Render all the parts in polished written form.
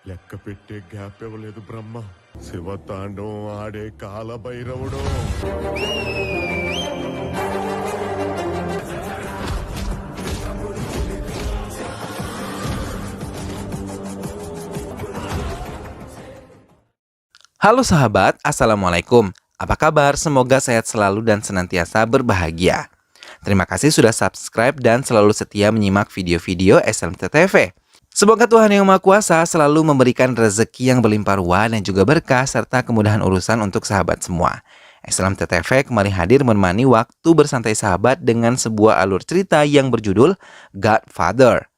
లెక్క పెట్టే గ్యాప్ ఇవ్వలేదు బ్రహ్మ. శివతాండవం ఆడే కాల భైరవుడు. Halo sahabat, Assalamualaikum. Apa kabar? Semoga sehat selalu dan senantiasa berbahagia. Terima kasih sudah subscribe dan selalu setia menyimak video-video SLMT TV. Semoga Tuhan Yang Maha Kuasa selalu memberikan rezeki yang berlimpah ruah dan juga berkah serta kemudahan urusan untuk sahabat semua. SLMT TV kembali hadir menemani waktu bersantai sahabat dengan sebuah alur cerita yang berjudul Godfather.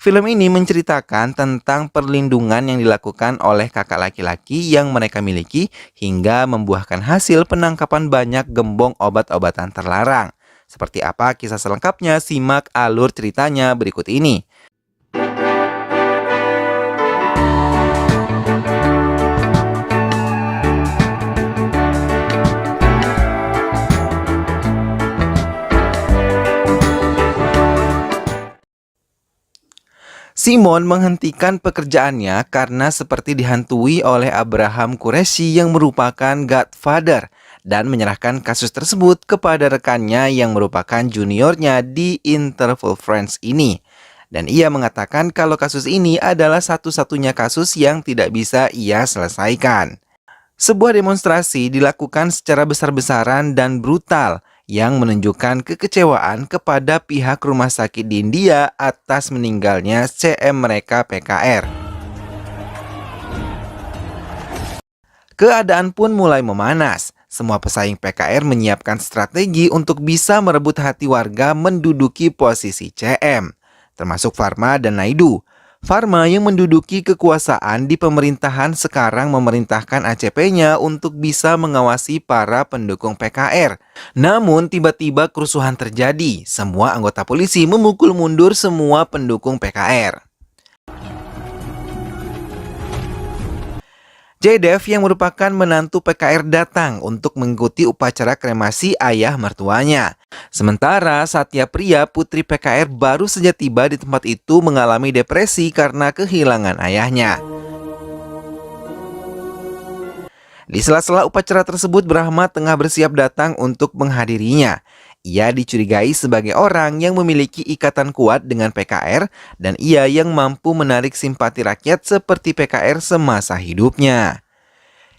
Film ini menceritakan tentang perlindungan yang dilakukan oleh kakak laki-laki yang mereka miliki hingga membuahkan hasil penangkapan banyak gembong obat-obatan terlarang. Seperti apa kisah selengkapnya? Simak alur ceritanya berikut ini. Simon menghentikan pekerjaannya karena seperti dihantui oleh Abraham Qureshi yang merupakan Godfather dan menyerahkan kasus tersebut kepada rekannya yang merupakan juniornya di Interval Friends ini. Dan ia mengatakan kalau kasus ini adalah satu-satunya kasus yang tidak bisa ia selesaikan. Sebuah demonstrasi dilakukan secara besar-besaran dan brutal yang menunjukkan kekecewaan kepada pihak rumah sakit di India atas meninggalnya CM mereka PKR. Keadaan pun mulai memanas. Semua pesaing PKR menyiapkan strategi untuk bisa merebut hati warga menduduki posisi CM, termasuk Pharma dan Naidu. Pharma yang menduduki kekuasaan di pemerintahan sekarang memerintahkan ACP-nya untuk bisa mengawasi para pendukung PKR. Namun tiba-tiba kerusuhan terjadi. Semua anggota polisi memukul mundur semua pendukung PKR. Jaydev yang merupakan menantu PKR datang untuk mengikuti upacara kremasi ayah mertuanya. Sementara Satya Priya, putri PKR baru saja tiba di tempat itu mengalami depresi karena kehilangan ayahnya. Di sela-sela upacara tersebut, Brahma tengah bersiap datang untuk menghadirinya. Ia dicurigai sebagai orang yang memiliki ikatan kuat dengan PKR dan ia yang mampu menarik simpati rakyat seperti PKR semasa hidupnya.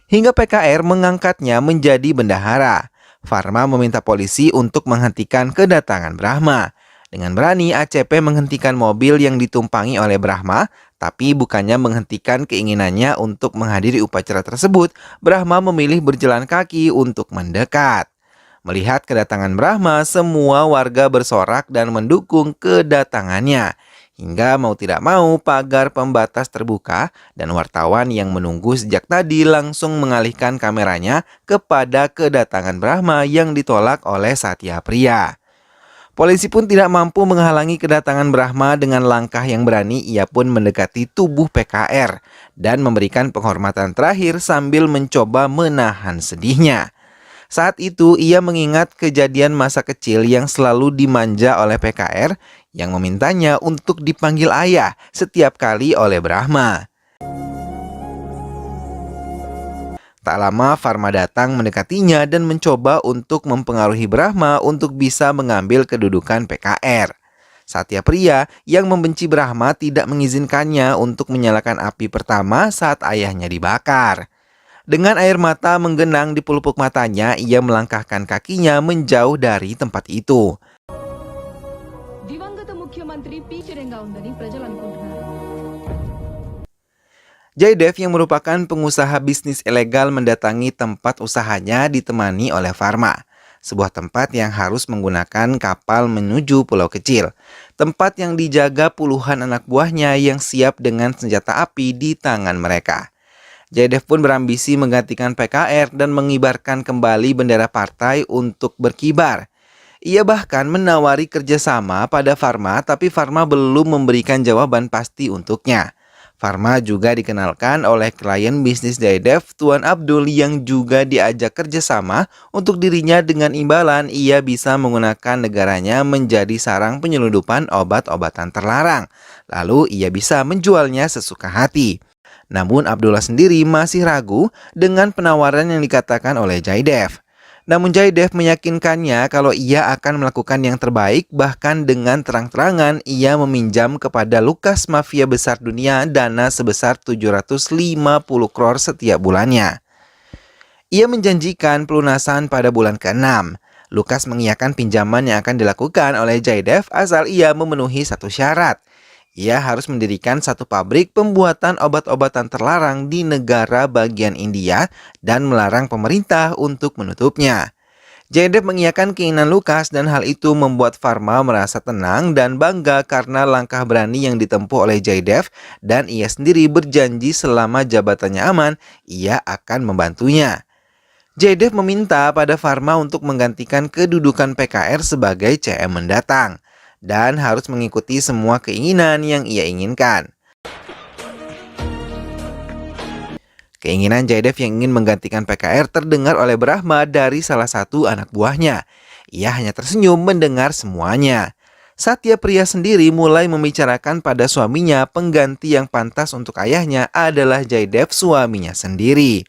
Hingga PKR mengangkatnya menjadi bendahara. Pharma meminta polisi untuk menghentikan kedatangan Brahma. Dengan berani, ACP menghentikan mobil yang ditumpangi oleh Brahma, tapi bukannya menghentikan keinginannya untuk menghadiri upacara tersebut, Brahma memilih berjalan kaki untuk mendekat. Melihat kedatangan Brahma, semua warga bersorak dan mendukung kedatangannya. Hingga mau tidak mau pagar pembatas terbuka dan wartawan yang menunggu sejak tadi langsung mengalihkan kameranya kepada kedatangan Brahma yang ditolak oleh Satya Priya. Polisi pun tidak mampu menghalangi kedatangan Brahma. Dengan langkah yang berani, ia pun mendekati tubuh PKR dan memberikan penghormatan terakhir sambil mencoba menahan sedihnya. Saat itu ia mengingat kejadian masa kecil yang selalu dimanja oleh PKR yang memintanya untuk dipanggil ayah setiap kali oleh Brahma. Tak lama Pharma datang mendekatinya dan mencoba untuk mempengaruhi Brahma untuk bisa mengambil kedudukan PKR. Satya Priya yang membenci Brahma tidak mengizinkannya untuk menyalakan api pertama saat ayahnya dibakar. Dengan air mata menggenang di pelupuk matanya, ia melangkahkan kakinya menjauh dari tempat itu. Jaydev yang merupakan pengusaha bisnis ilegal mendatangi tempat usahanya ditemani oleh Pharma. Sebuah tempat yang harus menggunakan kapal menuju pulau kecil. Tempat yang dijaga puluhan anak buahnya yang siap dengan senjata api di tangan mereka. Jaydev pun berambisi menggantikan PKR dan mengibarkan kembali bendera partai untuk berkibar. Ia bahkan menawari kerjasama pada Pharma, tapi Pharma belum memberikan jawaban pasti untuknya. Pharma juga dikenalkan oleh klien bisnis Jaydev, Tuan Abdul, yang juga diajak kerjasama untuk dirinya dengan imbalan ia bisa menggunakan negaranya menjadi sarang penyelundupan obat-obatan terlarang. Lalu ia bisa menjualnya sesuka hati. Namun Abdullah sendiri masih ragu dengan penawaran yang dikatakan oleh Jaidev. Namun Jaidev meyakinkannya kalau ia akan melakukan yang terbaik, bahkan dengan terang-terangan ia meminjam kepada Lukas mafia besar dunia dana sebesar 750 crore setiap bulannya. Ia menjanjikan pelunasan pada bulan ke-6. Lukas mengiyakan pinjaman yang akan dilakukan oleh Jaidev asal ia memenuhi satu syarat. Ia harus mendirikan satu pabrik pembuatan obat-obatan terlarang di negara bagian India dan melarang pemerintah untuk menutupnya. Jaidev mengiyakan keinginan Lukas dan hal itu membuat Varma merasa tenang dan bangga karena langkah berani yang ditempuh oleh Jaidev, dan ia sendiri berjanji selama jabatannya aman, ia akan membantunya. Jaidev meminta pada Varma untuk menggantikan kedudukan PKR sebagai CM mendatang dan harus mengikuti semua keinginan yang ia inginkan. Keinginan Jaidev yang ingin menggantikan PKR terdengar oleh Brahma dari salah satu anak buahnya. Ia hanya tersenyum mendengar semuanya. Satya Priya sendiri mulai membicarakan pada suaminya pengganti yang pantas untuk ayahnya adalah Jaidev, suaminya sendiri.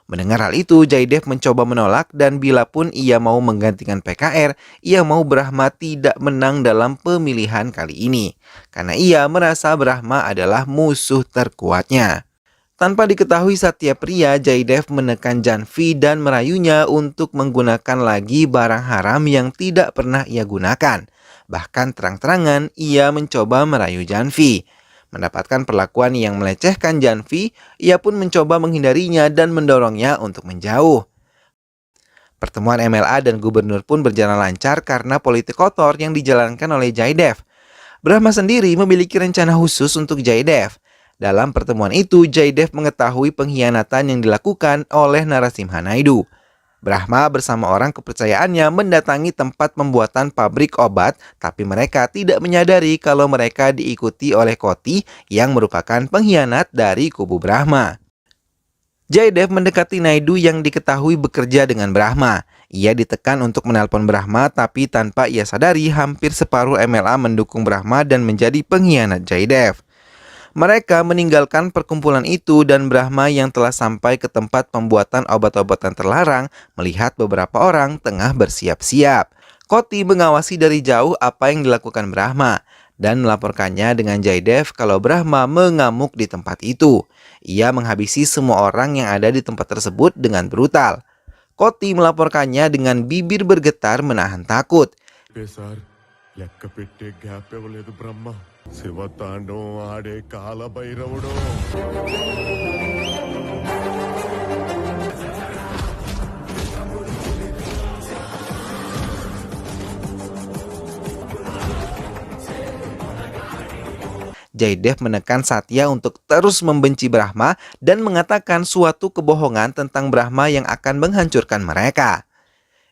Mendengar hal itu, Jaidev mencoba menolak dan bila pun ia mau menggantikan PKR, ia mau Brahma tidak menang dalam pemilihan kali ini. Karena ia merasa Brahma adalah musuh terkuatnya. Tanpa diketahui Satya Priya, Jaidev menekan Janvi dan merayunya untuk menggunakan lagi barang haram yang tidak pernah ia gunakan. Bahkan terang-terangan ia mencoba merayu Janvi. Mendapatkan perlakuan yang melecehkan Janvi, ia pun mencoba menghindarinya dan mendorongnya untuk menjauh. Pertemuan MLA dan gubernur pun berjalan lancar karena politik kotor yang dijalankan oleh Jaidev. Brahma sendiri memiliki rencana khusus untuk Jaidev. Dalam pertemuan itu, Jaidev mengetahui pengkhianatan yang dilakukan oleh Narasimha Naidu. Brahma bersama orang kepercayaannya mendatangi tempat pembuatan pabrik obat, tapi mereka tidak menyadari kalau mereka diikuti oleh Koti yang merupakan pengkhianat dari kubu Brahma. Jaidev mendekati Naidu yang diketahui bekerja dengan Brahma. Ia ditekan untuk menelpon Brahma, tapi tanpa ia sadari hampir separuh MLA mendukung Brahma dan menjadi pengkhianat Jaidev. Mereka meninggalkan perkumpulan itu dan Brahma yang telah sampai ke tempat pembuatan obat-obatan terlarang melihat beberapa orang tengah bersiap-siap. Koti mengawasi dari jauh apa yang dilakukan Brahma dan melaporkannya dengan Jaidev kalau Brahma mengamuk di tempat itu. Ia menghabisi semua orang yang ada di tempat tersebut dengan brutal. Koti melaporkannya dengan bibir bergetar menahan takut. Sir లెక్క పెట్టే గ్యాప్ ఇవ్వలేదు బ్రహ్మ. శివ తాండవం ఆడే కాల భైరవుడు. Jaidev menekan Satya untuk terus membenci Brahma dan mengatakan suatu kebohongan tentang Brahma yang akan menghancurkan mereka.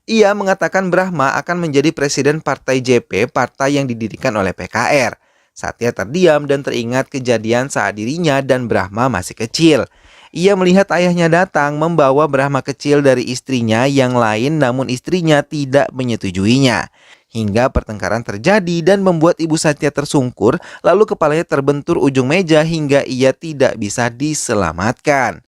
Ia mengatakan Brahma akan menjadi presiden partai JP, partai yang didirikan oleh PKR. Satya terdiam dan teringat kejadian saat dirinya dan Brahma masih kecil. Ia melihat ayahnya datang membawa Brahma kecil dari istrinya yang lain, namun istrinya tidak menyetujuinya. Hingga pertengkaran terjadi dan membuat ibu Satya tersungkur, lalu kepalanya terbentur ujung meja hingga ia tidak bisa diselamatkan.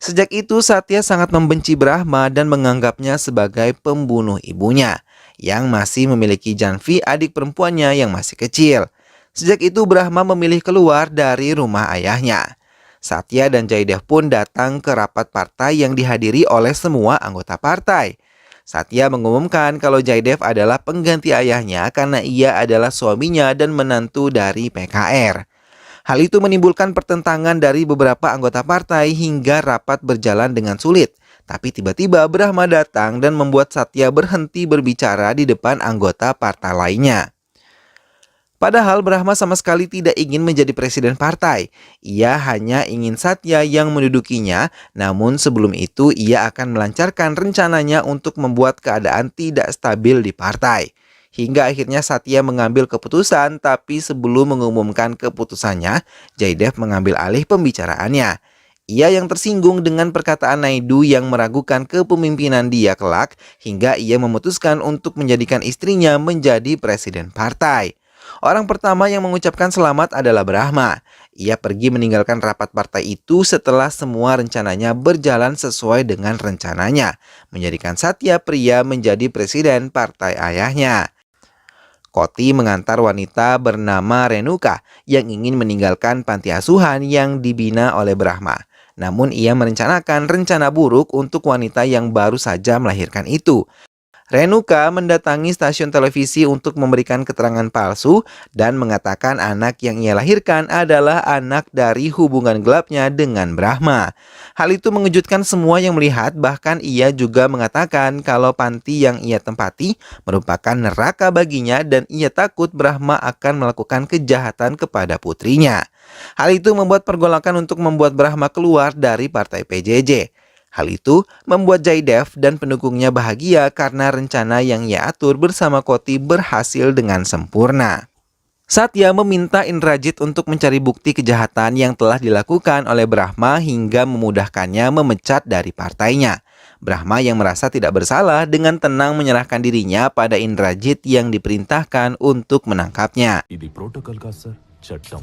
Sejak itu Satya sangat membenci Brahma dan menganggapnya sebagai pembunuh ibunya, yang masih memiliki Janvi, adik perempuannya yang masih kecil. Sejak itu Brahma memilih keluar dari rumah ayahnya. Satya dan Jaidev pun datang ke rapat partai yang dihadiri oleh semua anggota partai. Satya mengumumkan kalau Jaidev adalah pengganti ayahnya karena ia adalah suaminya dan menantu dari PKR. Hal itu menimbulkan pertentangan dari beberapa anggota partai hingga rapat berjalan dengan sulit. Tapi tiba-tiba Brahma datang dan membuat Satya berhenti berbicara di depan anggota partai lainnya. Padahal Brahma sama sekali tidak ingin menjadi presiden partai. Ia hanya ingin Satya yang mendudukinya, namun sebelum itu ia akan melancarkan rencananya untuk membuat keadaan tidak stabil di partai. Hingga akhirnya Satya mengambil keputusan, tapi sebelum mengumumkan keputusannya, Jaidev mengambil alih pembicaraannya. Ia yang tersinggung dengan perkataan Naidu yang meragukan kepemimpinan dia kelak, hingga ia memutuskan untuk menjadikan istrinya menjadi presiden partai. Orang pertama yang mengucapkan selamat adalah Brahma. Ia pergi meninggalkan rapat partai itu setelah semua rencananya berjalan sesuai dengan rencananya, menjadikan Satya Priya menjadi presiden partai ayahnya. Koti mengantar wanita bernama Renuka yang ingin meninggalkan panti asuhan yang dibina oleh Brahma. Namun ia merencanakan rencana buruk untuk wanita yang baru saja melahirkan itu. Renuka mendatangi stasiun televisi untuk memberikan keterangan palsu dan mengatakan anak yang ia lahirkan adalah anak dari hubungan gelapnya dengan Brahma. Hal itu mengejutkan semua yang melihat, bahkan ia juga mengatakan kalau panti yang ia tempati merupakan neraka baginya dan ia takut Brahma akan melakukan kejahatan kepada putrinya. Hal itu membuat pergolakan untuk membuat Brahma keluar dari partai PJJ. Hal itu membuat Jaydev dan pendukungnya bahagia karena rencana yang ia atur bersama Koti berhasil dengan sempurna. Satya meminta Indrajit untuk mencari bukti kejahatan yang telah dilakukan oleh Brahma hingga memudahkannya memecat dari partainya. Brahma yang merasa tidak bersalah dengan tenang menyerahkan dirinya pada Indrajit yang diperintahkan untuk menangkapnya. ఇది ప్రోటోకాల్ కాదు సార్ చట్టం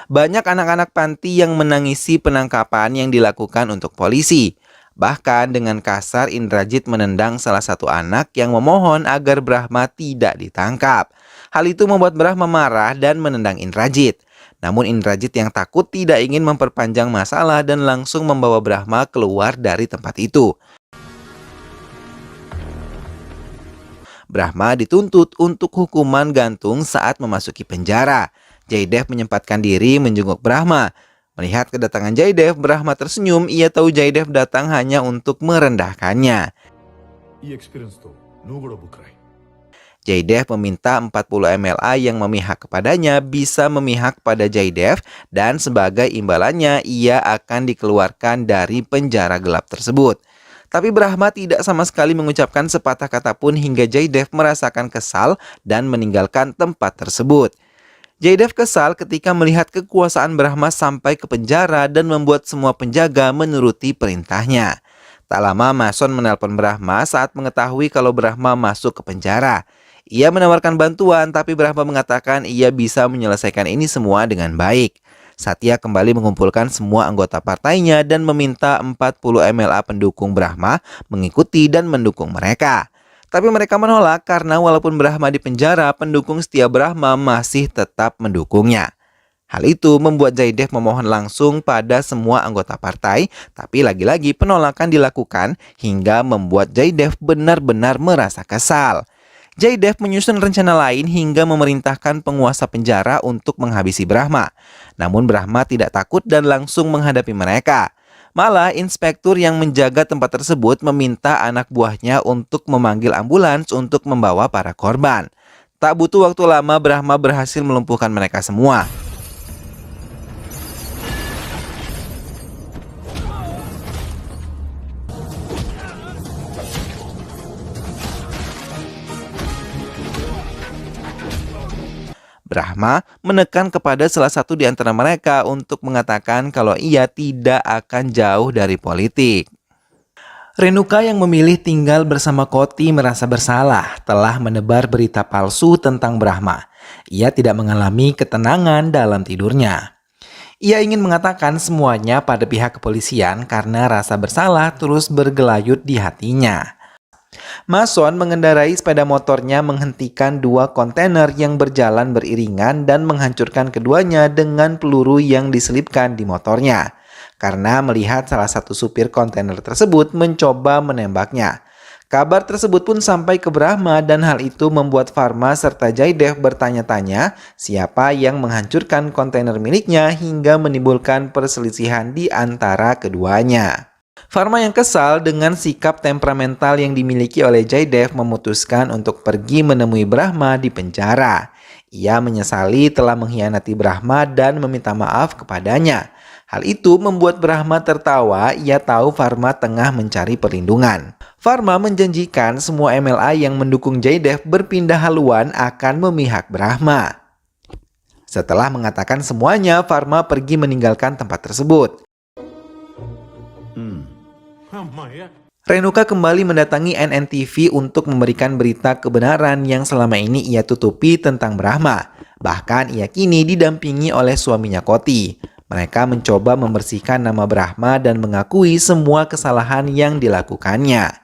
Banyak anak-anak panti yang menangisi penangkapan yang dilakukan untuk polisi. Bahkan dengan kasar Indrajit menendang salah satu anak yang memohon agar Brahma tidak ditangkap. Hal itu membuat Brahma marah dan menendang Indrajit. Namun Indrajit yang takut tidak ingin memperpanjang masalah dan langsung membawa Brahma keluar dari tempat itu. Brahma dituntut untuk hukuman gantung saat memasuki penjara. Jaydev menyempatkan diri menjenguk Brahma. Melihat kedatangan Jaydev, Brahma tersenyum. Ia tahu Jaydev datang hanya untuk merendahkannya. ఈ ఎక్స్పీరియన్స్ తో నువ్వు కూడా బుక్ రాయి Jaydev meminta 40 MLA yang memihak kepadanya bisa memihak pada Jaydev dan sebagai imbalannya ia akan dikeluarkan dari penjara gelap tersebut. Tapi Brahma tidak sama sekali mengucapkan sepatah kata pun hingga Jaydev merasakan kesal dan meninggalkan tempat tersebut. Jaydev kesal ketika melihat kekuasaan Brahma sampai ke penjara dan membuat semua penjaga menuruti perintahnya. Tak lama Mason menelpon Brahma saat mengetahui kalau Brahma masuk ke penjara. Ia menawarkan bantuan tapi Brahma mengatakan ia bisa menyelesaikan ini semua dengan baik. Satya kembali mengumpulkan semua anggota partainya dan meminta 40 MLA pendukung Brahma mengikuti dan mendukung mereka. Tapi mereka menolak karena walaupun Brahma di penjara, pendukung setia Brahma masih tetap mendukungnya. Hal itu membuat Jaydev memohon langsung pada semua anggota partai, tapi lagi-lagi penolakan dilakukan hingga membuat Jaydev benar-benar merasa kesal. Jaydev menyusun rencana lain hingga memerintahkan penguasa penjara untuk menghabisi Brahma. Namun Brahma tidak takut dan langsung menghadapi mereka. Malah, inspektur yang menjaga tempat tersebut meminta anak buahnya untuk memanggil ambulans untuk membawa para korban. Tak butuh waktu lama, Brahma berhasil melumpuhkan mereka semua. Brahma menekan kepada salah satu di antara mereka untuk mengatakan kalau ia tidak akan jauh dari politik. Renuka yang memilih tinggal bersama Koti merasa bersalah telah menebar berita palsu tentang Brahma. Ia tidak mengalami ketenangan dalam tidurnya. Ia ingin mengatakan semuanya pada pihak kepolisian karena rasa bersalah terus bergelayut di hatinya. Mason mengendarai sepeda motornya menghentikan dua kontainer yang berjalan beriringan dan menghancurkan keduanya dengan peluru yang diselipkan di motornya. Karena melihat salah satu supir kontainer tersebut mencoba menembaknya. Kabar tersebut pun sampai ke Brahma dan hal itu membuat Varma serta Jaydev bertanya-tanya siapa yang menghancurkan kontainer miliknya hingga menimbulkan perselisihan di antara keduanya. Varma yang kesal dengan sikap temperamental yang dimiliki oleh Jaydev memutuskan untuk pergi menemui Brahma di penjara. Ia menyesali telah mengkhianati Brahma dan meminta maaf kepadanya. Hal itu membuat Brahma tertawa, ia tahu Varma tengah mencari perlindungan. Varma menjanjikan semua MLA yang mendukung Jaydev berpindah haluan akan memihak Brahma. Setelah mengatakan semuanya, Varma pergi meninggalkan tempat tersebut. Renuka kembali mendatangi NNTV untuk memberikan berita kebenaran yang selama ini ia tutupi tentang Brahma. Bahkan ia kini didampingi oleh suaminya Koti. Mereka mencoba membersihkan nama Brahma dan mengakui semua kesalahan yang dilakukannya.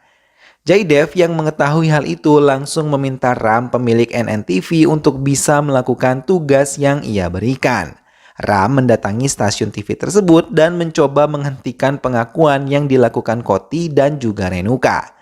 Jaydev yang mengetahui hal itu langsung meminta Ram pemilik NNTV untuk bisa melakukan tugas yang ia berikan. Ram mendatangi stasiun TV tersebut dan mencoba menghentikan pengakuan yang dilakukan Koti dan juga Renuka.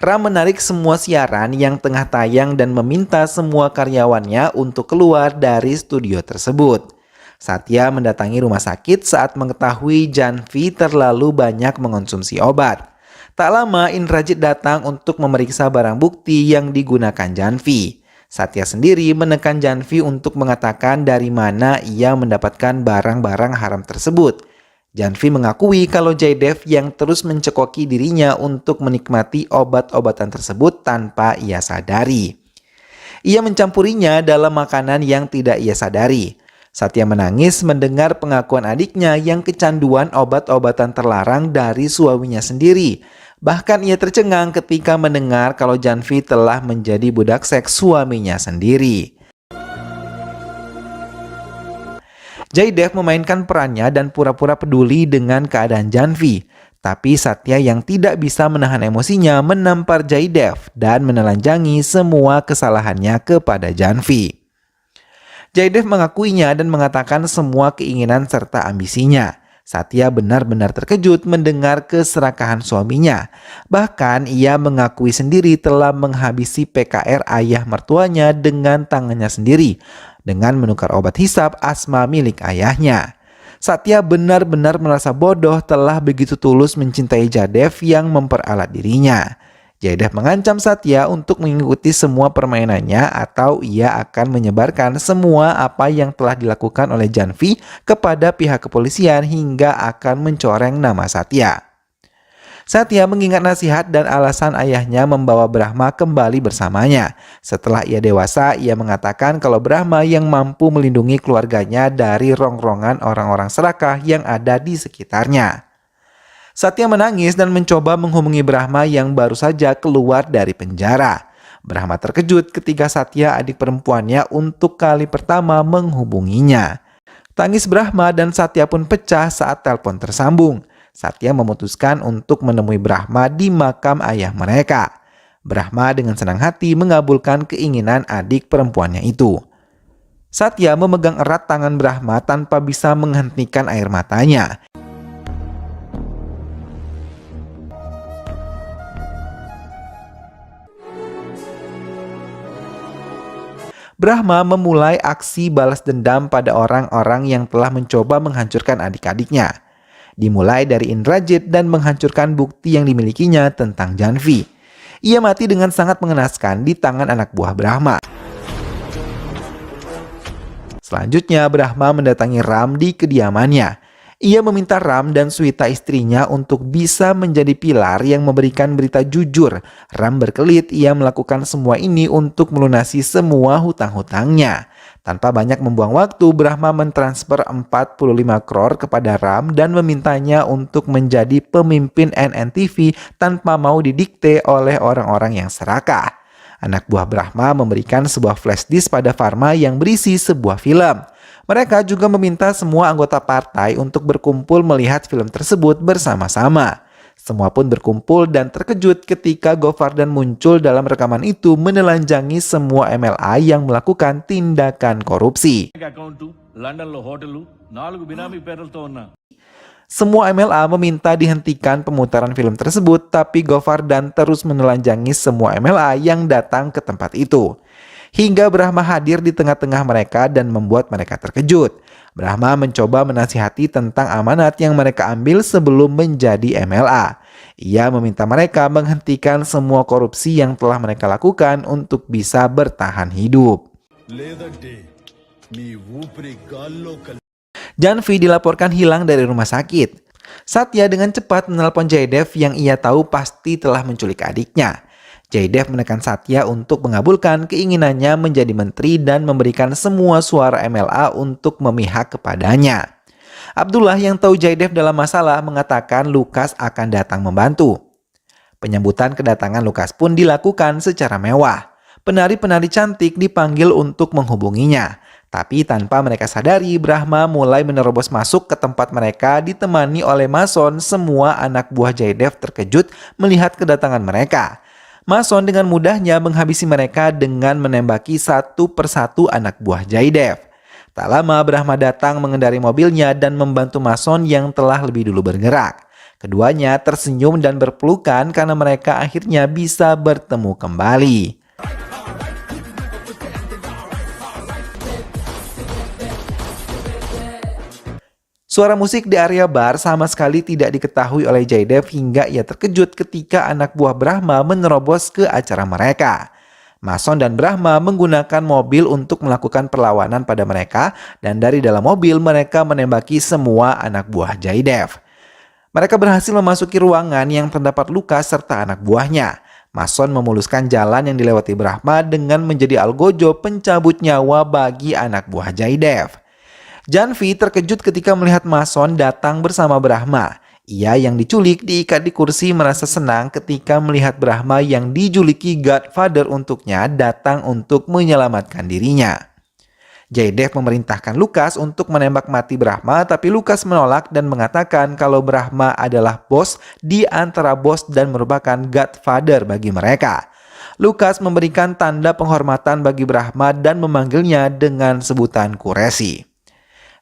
Ram menarik semua siaran yang tengah tayang dan meminta semua karyawannya untuk keluar dari studio tersebut. Satya mendatangi rumah sakit saat mengetahui Janvi terlalu banyak mengonsumsi obat. Tak lama Indrajit datang untuk memeriksa barang bukti yang digunakan Janvi. Satya sendiri menekan Janvi untuk mengatakan dari mana ia mendapatkan barang-barang haram tersebut. Janvi mengakui kalau Jaydev yang terus mencekoki dirinya untuk menikmati obat-obatan tersebut tanpa ia sadari. Ia mencampurinya dalam makanan yang tidak ia sadari. Satya menangis mendengar pengakuan adiknya yang kecanduan obat-obatan terlarang dari suaminya sendiri. Bahkan ia tercengang ketika mendengar kalau Janvi telah menjadi budak seks suaminya sendiri. Jaydev memainkan perannya dan pura-pura peduli dengan keadaan Janvi. Tapi Satya yang tidak bisa menahan emosinya menampar Jaydev dan menelanjangi semua kesalahannya kepada Janvi. Jaydev mengakuinya dan mengatakan semua keinginan serta ambisinya. Satya benar-benar terkejut mendengar keserakahan suaminya. Bahkan ia mengakui sendiri telah menghabisi PKR ayah mertuanya dengan tangannya sendiri dengan menukar obat hisap asma milik ayahnya. Satya benar-benar merasa bodoh telah begitu tulus mencintai Jaydev yang memperalat dirinya. Jaydev mengancam Satya untuk mengikuti semua permainannya atau ia akan menyebarkan semua apa yang telah dilakukan oleh Janvi kepada pihak kepolisian hingga akan mencoreng nama Satya. Satya mengingat nasihat dan alasan ayahnya membawa Brahma kembali bersamanya. Setelah ia dewasa, ia mengatakan kalau Brahma yang mampu melindungi keluarganya dari rongrongan orang-orang serakah yang ada di sekitarnya. Satya menangis dan mencoba menghubungi Brahma yang baru saja keluar dari penjara. Brahma terkejut ketika Satya, adik perempuannya, untuk kali pertama menghubunginya. Tangis Brahma dan Satya pun pecah saat telepon tersambung. Satya memutuskan untuk menemui Brahma di makam ayah mereka. Brahma dengan senang hati mengabulkan keinginan adik perempuannya itu. Satya memegang erat tangan Brahma tanpa bisa menghentikan air matanya. Brahma memulai aksi balas dendam pada orang-orang yang telah mencoba menghancurkan adik-adiknya. Dimulai dari Indrajit dan menghancurkan bukti yang dimilikinya tentang Janvi. Ia mati dengan sangat mengenaskan di tangan anak buah Brahma. Selanjutnya Brahma mendatangi Ram di kediamannya. Ia meminta Ram dan Swita istrinya untuk bisa menjadi pilar yang memberikan berita jujur. Ram berkelit ia melakukan semua ini untuk melunasi semua hutang-hutangnya. Tanpa banyak membuang waktu, Brahma mentransfer 45 crore kepada Ram dan memintanya untuk menjadi pemimpin NNTV tanpa mau didikte oleh orang-orang yang serakah. Anak buah Brahma memberikan sebuah flash disk pada Pharma yang berisi sebuah film. Mereka juga meminta semua anggota partai untuk berkumpul melihat film tersebut bersama-sama. Semua pun berkumpul dan terkejut ketika Govardhan muncul dalam rekaman itu menelanjangi semua MLA yang melakukan tindakan korupsi. Semua MLA meminta dihentikan pemutaran film tersebut, tapi Govardhan terus menelanjangi semua MLA yang datang ke tempat itu. Hingga Brahma hadir di tengah-tengah mereka dan membuat mereka terkejut. Brahma mencoba menasihati tentang amanat yang mereka ambil sebelum menjadi MLA. Ia meminta mereka menghentikan semua korupsi yang telah mereka lakukan untuk bisa bertahan hidup. Janvi dilaporkan hilang dari rumah sakit. Satya dengan cepat menelpon Jaydev yang ia tahu pasti telah menculik adiknya. Jaydev menekan Satya untuk mengabulkan keinginannya menjadi menteri dan memberikan semua suara MLA untuk memihak kepadanya. Abdullah yang tahu Jaydev dalam masalah mengatakan Lukas akan datang membantu. Penyambutan kedatangan Lukas pun dilakukan secara mewah. Penari-penari cantik dipanggil untuk menghubunginya. Tapi tanpa mereka sadari, Brahma mulai menerobos masuk ke tempat mereka ditemani oleh Mason. Semua anak buah Jaydev terkejut melihat kedatangan mereka. Mason dengan mudahnya menghabisi mereka dengan menembaki satu persatu anak buah Jaydev. Tak lama Brahma datang mengendari mobilnya dan membantu Mason yang telah lebih dulu bergerak. Keduanya tersenyum dan berpelukan karena mereka akhirnya bisa bertemu kembali. Suara musik di area bar sama sekali tidak diketahui oleh Jaydev hingga ia terkejut ketika anak buah Brahma menerobos ke acara mereka. Mason dan Brahma menggunakan mobil untuk melakukan perlawanan pada mereka dan dari dalam mobil mereka menembaki semua anak buah Jaydev. Mereka berhasil memasuki ruangan yang terdapat Lukas serta anak buahnya. Mason memuluskan jalan yang dilewati Brahma dengan menjadi algojo pencabut nyawa bagi anak buah Jaydev. Janvi terkejut ketika melihat Mason datang bersama Brahma. Ia yang diculik diikat di kursi merasa senang ketika melihat Brahma yang dijuliki Godfather untuknya datang untuk menyelamatkan dirinya. Jaydev memerintahkan Lukas untuk menembak mati Brahma, tapi Lukas menolak dan mengatakan kalau Brahma adalah bos di antara bos dan merupakan Godfather bagi mereka. Lukas memberikan tanda penghormatan bagi Brahma dan memanggilnya dengan sebutan Qureshi.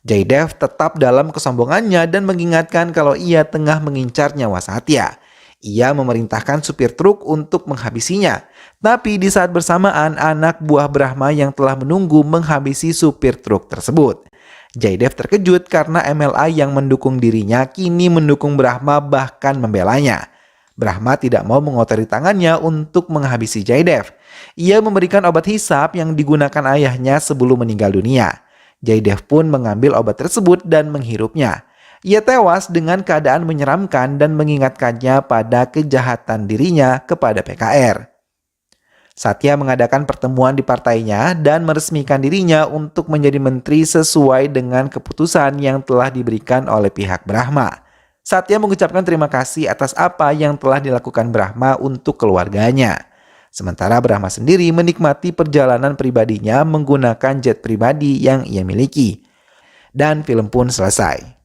Jaydev tetap dalam kesombongannya dan mengingatkan kalau ia tengah mengincar nyawa Satya. Ia memerintahkan supir truk untuk menghabisinya. Tapi di saat bersamaan anak buah Brahma yang telah menunggu menghabisi supir truk tersebut. Jaydev terkejut karena MLA yang mendukung dirinya kini mendukung Brahma bahkan membelanya. Brahma tidak mau mengotori tangannya untuk menghabisi Jaydev. Ia memberikan obat hisap yang digunakan ayahnya sebelum meninggal dunia. Jaydev pun mengambil obat tersebut dan menghirupnya. Ia tewas dengan keadaan menyeramkan dan mengingatkannya pada kejahatan dirinya kepada PKR. Satya mengadakan pertemuan di partainya dan meresmikan dirinya untuk menjadi menteri sesuai dengan keputusan yang telah diberikan oleh pihak Brahma. Satya mengucapkan terima kasih atas apa yang telah dilakukan Brahma untuk keluarganya. Sementara Brahma sendiri menikmati perjalanan pribadinya menggunakan jet pribadi yang ia miliki. Dan film pun selesai.